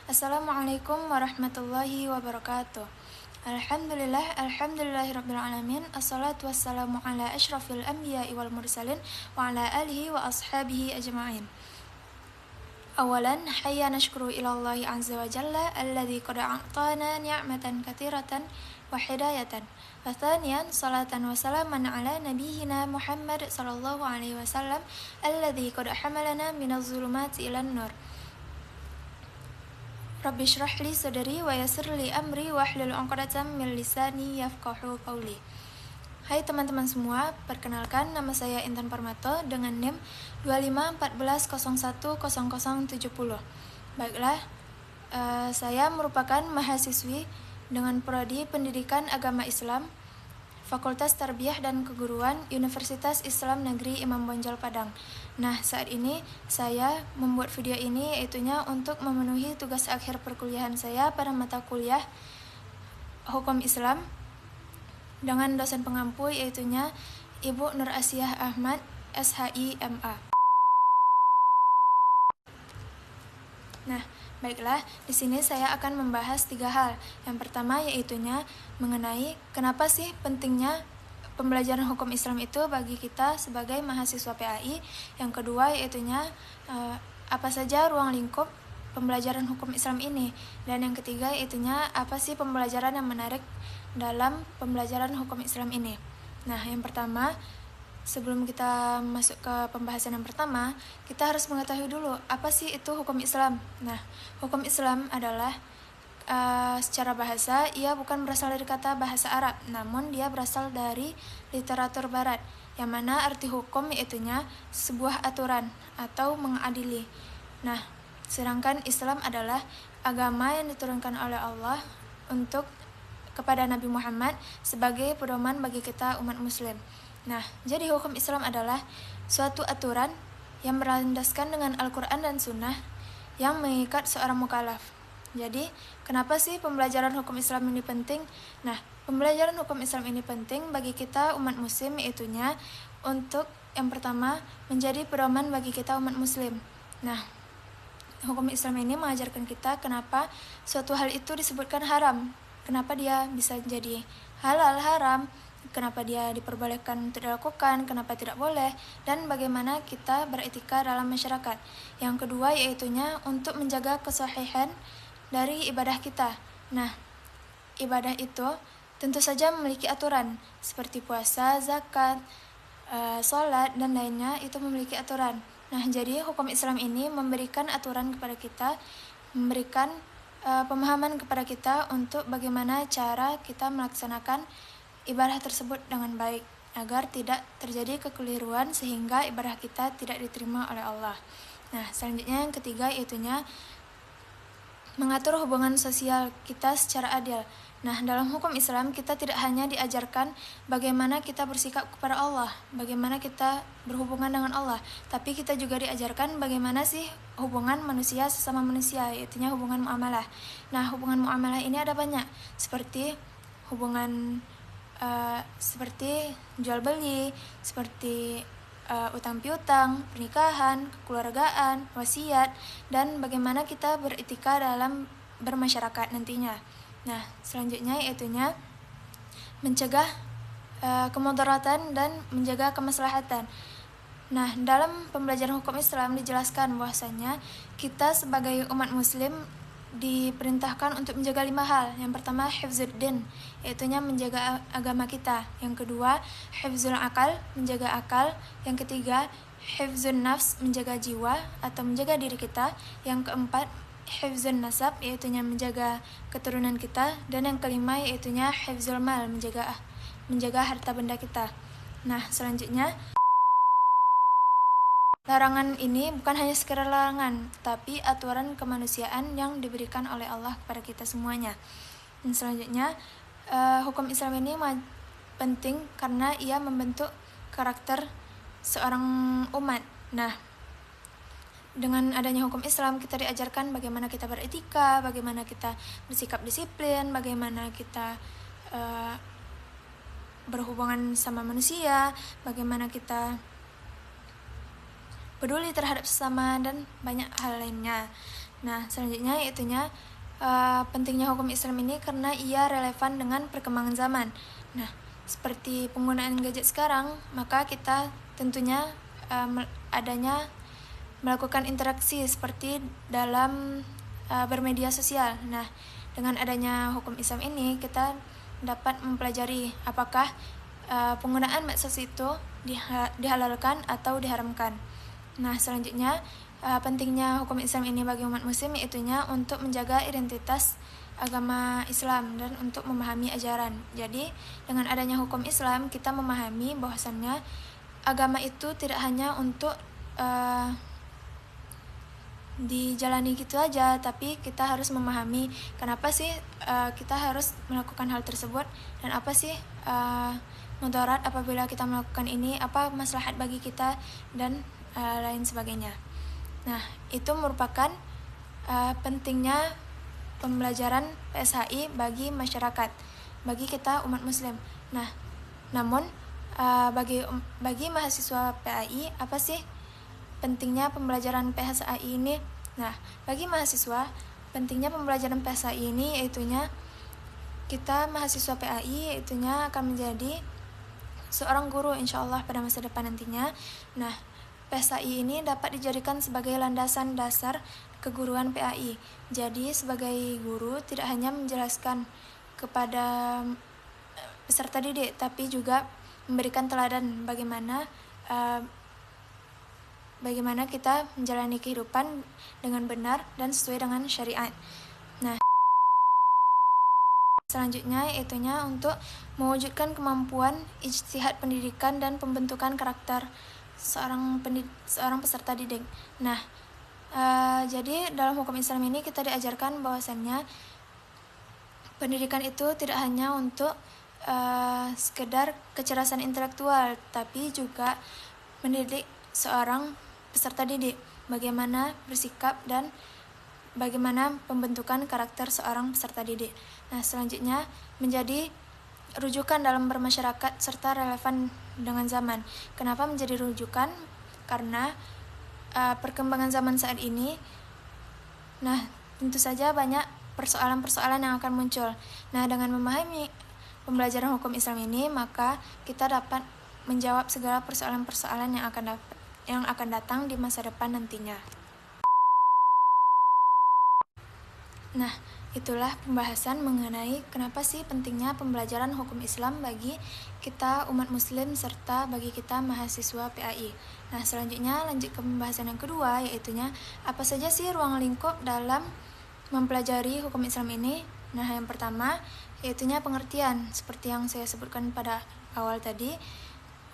Assalamualaikum warahmatullahi wabarakatuh. Alhamdulillahirrabbilalamin. Assalatu wassalamu ala ashrafil anbiya'i wal mursalin wa ala alihi wa ashabihi ajma'in. Awalan, hayya nashkuru ilallahi azza wa jalla alladhi qad a'tana ni'matan katsiratan wa hidayatan. Wa thaniyan, salatan wa salaman ala nabiyyina Muhammad sallallahu alaihi wasallam alladhi qad hamalana minaz zulumati ilan nur. Rabbi shrah li sadri wa yassir li amri wahlul 'uqdatam min lisani yafqahu qawli. Hai teman-teman semua, perkenalkan nama saya Intan Parmato dengan NIM 2514010070. Baiklah, saya merupakan mahasiswi dengan prodi Pendidikan Agama Islam Fakultas Tarbiyah dan Keguruan Universitas Islam Negeri Imam Bonjol Padang. Nah, saat ini saya membuat video ini yaitunya untuk memenuhi tugas akhir perkuliahan saya pada mata kuliah Hukum Islam dengan dosen pengampu yaitunya Ibu Nur Asyah Ahmad, SHI MA. Nah, baiklah, di sini saya akan membahas 3 hal. Yang pertama yaitunya mengenai kenapa sih pentingnya pembelajaran hukum Islam itu bagi kita sebagai mahasiswa PAI. Yang kedua yaitunya apa saja ruang lingkup pembelajaran hukum Islam ini. Dan yang ketiga yaitunya apa sih pembelajaran yang menarik dalam pembelajaran hukum Islam ini. Nah, yang pertama, sebelum kita masuk ke pembahasan yang pertama, kita harus mengetahui dulu apa sih itu hukum Islam. Nah, hukum Islam adalah secara bahasa ia bukan berasal dari kata bahasa Arab, namun dia berasal dari literatur Barat, yang mana arti hukum yaitunya sebuah aturan atau mengadili. Nah, sedangkan Islam adalah agama yang diturunkan oleh Allah kepada Nabi Muhammad sebagai pedoman bagi kita umat muslim. Nah, jadi hukum Islam adalah suatu aturan yang berlandaskan dengan Al-Quran dan Sunnah yang mengikat seorang mukallaf. Jadi, kenapa sih pembelajaran hukum Islam ini penting? Nah, pembelajaran hukum Islam ini penting bagi kita umat muslim yaitunya untuk yang pertama menjadi pedoman bagi kita umat muslim. Nah, hukum Islam ini mengajarkan kita kenapa suatu hal itu disebutkan haram, kenapa dia bisa jadi halal haram, kenapa dia diperbolehkan untuk dilakukan, kenapa tidak boleh, dan bagaimana kita beretika dalam masyarakat. Yang kedua yaitunya untuk menjaga kesahihan dari ibadah kita. Nah, ibadah itu tentu saja memiliki aturan seperti puasa, zakat, sholat, dan lainnya itu memiliki aturan. Nah, jadi hukum Islam ini memberikan aturan kepada kita, memberikan pemahaman kepada kita untuk bagaimana cara kita melaksanakan ibadah tersebut dengan baik agar tidak terjadi kekeliruan sehingga ibadah kita tidak diterima oleh Allah. Nah, selanjutnya yang ketiga yaitunya mengatur hubungan sosial kita secara adil. Nah, dalam hukum Islam kita tidak hanya diajarkan bagaimana kita bersikap kepada Allah, bagaimana kita berhubungan dengan Allah, tapi kita juga diajarkan bagaimana sih hubungan manusia sesama manusia, yaitunya hubungan muamalah. Nah, hubungan muamalah ini ada banyak, seperti hubungan seperti jual beli, seperti utang piutang, pernikahan, kekeluargaan, wasiat, dan bagaimana kita beretika dalam bermasyarakat nantinya. Nah, selanjutnya yaitunya mencegah kemudaratan dan menjaga kemaslahatan. Nah, dalam pembelajaran hukum Islam dijelaskan bahwasanya kita sebagai umat muslim diperintahkan untuk menjaga 5 hal. Yang pertama, hifzuddin, yaitunya menjaga agama kita. Yang kedua, hifzul akal, menjaga akal. Yang ketiga, hifzun nafs, menjaga jiwa atau menjaga diri kita. Yang keempat, hifzun nasab, yaitunya menjaga keturunan kita. Dan yang kelima yaitunya hifzul mal, menjaga harta benda kita. Nah, selanjutnya larangan ini bukan hanya sekedar larangan, tapi aturan kemanusiaan yang diberikan oleh Allah kepada kita semuanya. Dan selanjutnya, hukum Islam ini penting karena ia membentuk karakter seorang umat. Nah, dengan adanya hukum Islam kita diajarkan bagaimana kita beretika, bagaimana kita bersikap disiplin, bagaimana kita berhubungan sama manusia, bagaimana kita peduli terhadap sesama, dan banyak hal lainnya. Nah, selanjutnya yaitunya pentingnya hukum Islam ini karena ia relevan dengan perkembangan zaman. Nah, seperti penggunaan gadget sekarang, maka kita tentunya adanya melakukan interaksi seperti dalam bermedia sosial. Nah, dengan adanya hukum Islam ini kita dapat mempelajari apakah penggunaan medsos itu dihalalkan atau diharamkan. Nah, selanjutnya pentingnya hukum Islam ini bagi umat muslim yaitunya untuk menjaga identitas agama Islam dan untuk memahami ajaran. Jadi, dengan adanya hukum Islam kita memahami bahwasannya agama itu tidak hanya untuk dijalani gitu aja, tapi kita harus memahami kenapa sih kita harus melakukan hal tersebut dan apa sih mudarat apabila kita melakukan ini, apa maslahat bagi kita dan lain sebagainya. Nah, itu merupakan pentingnya pembelajaran PSHI bagi masyarakat, bagi kita umat muslim. Nah, namun bagi mahasiswa PAI, apa sih pentingnya pembelajaran PSHI ini? Nah, bagi mahasiswa, pentingnya pembelajaran PSHI ini yaitunya kita mahasiswa PAI yaitunya akan menjadi seorang guru insyaallah pada masa depan nantinya. Nah, PSHI ini dapat dijadikan sebagai landasan dasar keguruan PAI. Jadi sebagai guru tidak hanya menjelaskan kepada peserta didik, tapi juga memberikan teladan bagaimana kita menjalani kehidupan dengan benar dan sesuai dengan syariat. Nah, selanjutnya yaitunya untuk mewujudkan kemampuan ijtihad pendidikan dan pembentukan karakter seorang peserta didik. Nah, jadi dalam hukum Islam ini kita diajarkan bahwasannya pendidikan itu tidak hanya untuk sekedar kecerdasan intelektual, tapi juga mendidik seorang peserta didik, bagaimana bersikap dan bagaimana pembentukan karakter seorang peserta didik. Nah, selanjutnya menjadi rujukan dalam bermasyarakat serta relevan dengan zaman. Kenapa menjadi rujukan? Karena perkembangan zaman saat ini, nah tentu saja banyak persoalan-persoalan yang akan muncul. Nah, dengan memahami pembelajaran hukum Islam ini, maka kita dapat menjawab segala persoalan-persoalan yang akan datang di masa depan nantinya. Nah, itulah pembahasan mengenai kenapa sih pentingnya pembelajaran hukum Islam bagi kita umat muslim serta bagi kita mahasiswa PAI. Nah, selanjutnya lanjut ke pembahasan yang kedua, yaitunya apa saja sih ruang lingkup dalam mempelajari hukum Islam ini. Nah, yang pertama yaitunya pengertian. Seperti yang saya sebutkan pada awal tadi,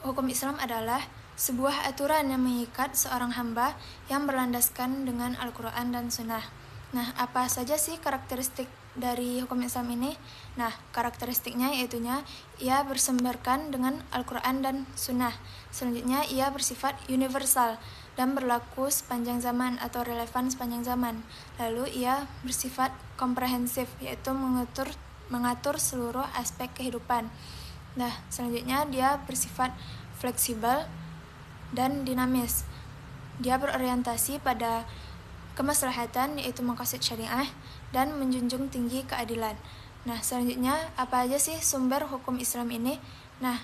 hukum Islam adalah sebuah aturan yang mengikat seorang hamba yang berlandaskan dengan Al-Quran dan Sunnah. Nah, apa saja sih karakteristik dari hukum Islam ini? Nah, karakteristiknya yaitunya ia bersumberkan dengan Al-Quran dan Sunnah. Selanjutnya, ia bersifat universal dan berlaku sepanjang zaman atau relevan sepanjang zaman. Lalu, ia bersifat komprehensif, yaitu mengatur seluruh aspek kehidupan. Nah, selanjutnya dia bersifat fleksibel dan dinamis. Dia berorientasi pada kemaslahatan, yaitu maqasid syariah, dan menjunjung tinggi keadilan. Nah, selanjutnya apa aja sih sumber hukum Islam ini? Nah,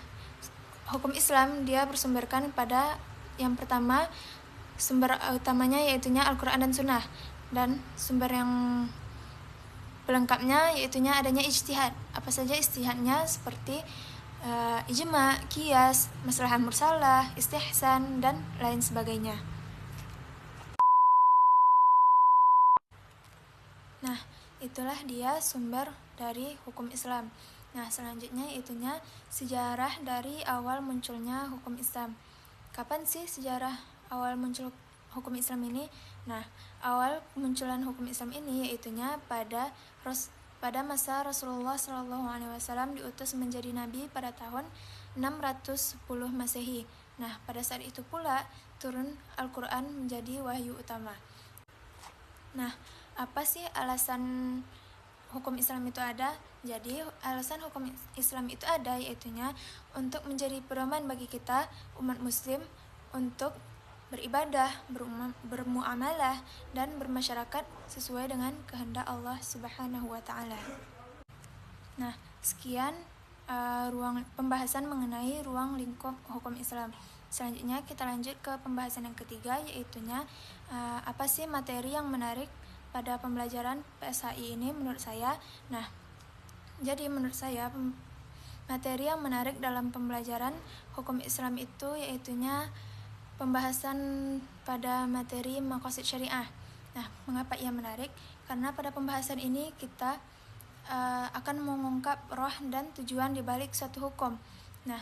hukum Islam dia bersumberkan pada yang pertama, sumber utamanya yaitunya Al-Quran dan Sunnah, dan sumber yang pelengkapnya yaitunya adanya ijtihad. Apa saja ijtihadnya? Seperti ijma, qiyas, maslahah mursalah, istihsan, dan lain sebagainya. Nah, itulah dia sumber dari hukum Islam. Nah, selanjutnya itunya sejarah dari awal munculnya hukum Islam. Kapan sih sejarah awal muncul hukum Islam ini? Nah, awal kemunculan hukum Islam ini yaitunya pada masa Rasulullah SAW diutus menjadi nabi pada tahun 610 Masehi. Nah, pada saat itu pula turun Al-Quran menjadi wahyu utama. Nah, apa sih alasan hukum Islam itu ada? Jadi, alasan hukum Islam itu ada yaitunya untuk menjadi pedoman bagi kita umat muslim untuk beribadah, bermuamalah, dan bermasyarakat sesuai dengan kehendak Allah Subhanahu wa Ta'ala. Nah, sekian ruang pembahasan mengenai ruang lingkup hukum Islam. Selanjutnya kita lanjut ke pembahasan yang ketiga, yaitunya apa sih materi yang menarik pada pembelajaran PSHI ini menurut saya. Nah, jadi menurut saya materi yang menarik dalam pembelajaran hukum Islam itu yaitunya pembahasan pada materi maqasid syariah. Nah, mengapa ia menarik? Karena pada pembahasan ini kita akan mengungkap roh dan tujuan di balik suatu hukum. Nah,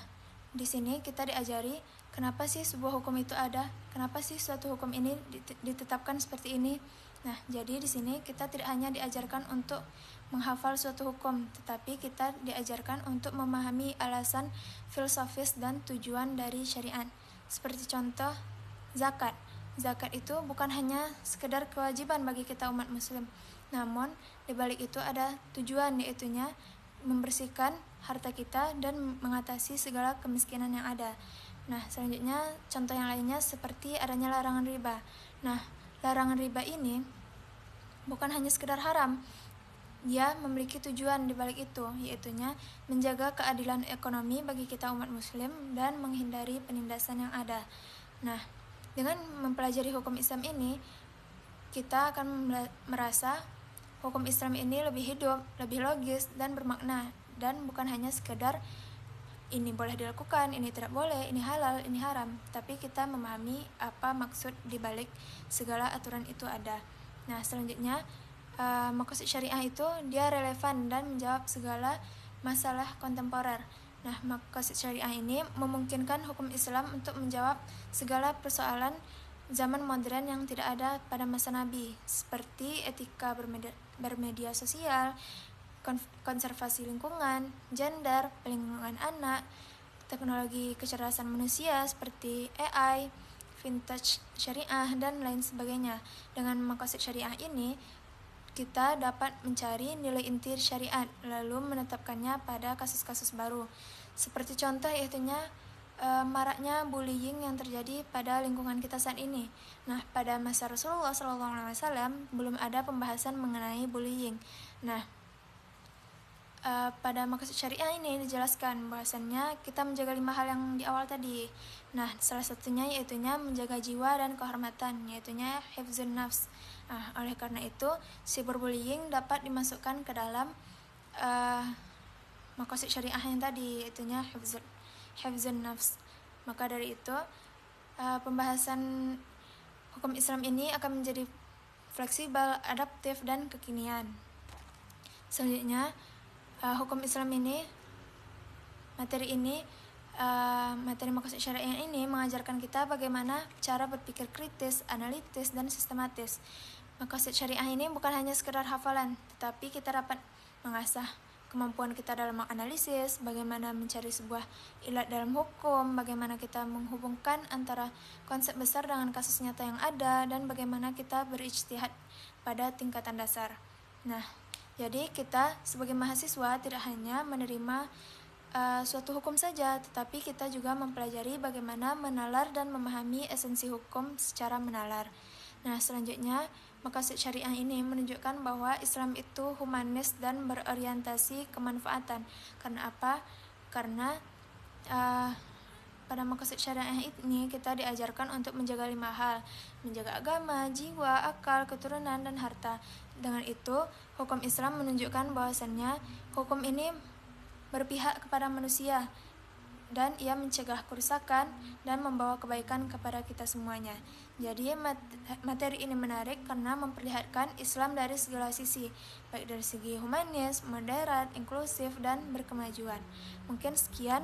di sini kita diajari kenapa sih sebuah hukum itu ada, kenapa sih suatu hukum ini ditetapkan seperti ini. Nah, jadi di sini kita tidak hanya diajarkan untuk menghafal suatu hukum, tetapi kita diajarkan untuk memahami alasan filosofis dan tujuan dari syariat. Seperti contoh zakat. Zakat itu bukan hanya sekedar kewajiban bagi kita umat muslim, namun di balik itu ada tujuan, yaitunya membersihkan harta kita dan mengatasi segala kemiskinan yang ada. Nah, selanjutnya contoh yang lainnya seperti adanya larangan riba. Nah, larangan riba ini bukan hanya sekedar haram, dia memiliki tujuan di balik itu, yaitunya menjaga keadilan ekonomi bagi kita umat muslim dan menghindari penindasan yang ada. Nah, dengan mempelajari hukum Islam ini, kita akan merasa hukum Islam ini lebih hidup, lebih logis, dan bermakna, dan bukan hanya sekedar ini boleh dilakukan, ini tidak boleh, ini halal, ini haram, tapi kita memahami apa maksud di balik segala aturan itu ada. Nah, selanjutnya maqasid syariah itu dia relevan dan menjawab segala masalah kontemporer. Nah, maqasid syariah ini memungkinkan hukum Islam untuk menjawab segala persoalan zaman modern yang tidak ada pada masa Nabi, seperti etika bermedia sosial, konservasi lingkungan, gender, pelindungan anak, teknologi kecerdasan manusia seperti AI, vintage syariah, dan lain sebagainya. Dengan maqasid syariah ini, kita dapat mencari nilai inti syariat, lalu menetapkannya pada kasus-kasus baru. Seperti contoh yaitunya maraknya bullying yang terjadi pada lingkungan kita saat ini. Nah, pada masa Rasulullah SAW belum ada pembahasan mengenai bullying. Nah, pada maqasid syariah ini dijelaskan bahwasannya kita menjaga 5 hal yang di awal tadi. Nah, salah satunya yaitunya menjaga jiwa dan kehormatan, yaitunya hifzun nafs. Nah, oleh karena itu cyberbullying dapat dimasukkan ke dalam maqasid syariah yang tadi, yaitunya hifzun nafs. Maka dari itu pembahasan hukum Islam ini akan menjadi fleksibel, adaptif, dan kekinian. Selanjutnya hukum Islam ini, materi maqasid syariah ini mengajarkan kita bagaimana cara berpikir kritis, analitis, dan sistematis. Maqasid syariah ini bukan hanya sekedar hafalan, tetapi kita dapat mengasah kemampuan kita dalam menganalisis, bagaimana mencari sebuah ilat dalam hukum, bagaimana kita menghubungkan antara konsep besar dengan kasus nyata yang ada, dan bagaimana kita berijtihad pada tingkatan dasar. Nah, jadi kita sebagai mahasiswa tidak hanya menerima suatu hukum saja, tetapi kita juga mempelajari bagaimana menalar dan memahami esensi hukum secara menalar. Nah, selanjutnya maqasid syariah ini menunjukkan bahwa Islam itu humanis dan berorientasi kemanfaatan. Karena apa? Karena pada maqasid syariah ini kita diajarkan untuk menjaga 5 hal, menjaga agama, jiwa, akal, keturunan, dan harta. Dengan itu, hukum Islam menunjukkan bahwasannya hukum ini berpihak kepada manusia, dan ia mencegah kerusakan dan membawa kebaikan kepada kita semuanya. Jadi materi ini menarik karena memperlihatkan Islam dari segala sisi, baik dari segi humanis, moderat, inklusif, dan berkemajuan. Mungkin sekian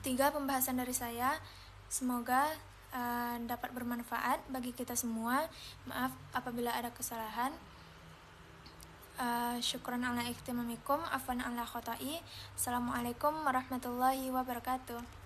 3 pembahasan dari saya. Semoga dapat bermanfaat bagi kita semua. Maaf apabila ada kesalahan. Syukran ala ihtimamikum, afwan ala khotai. Assalamualaikum warahmatullahi wabarakatuh.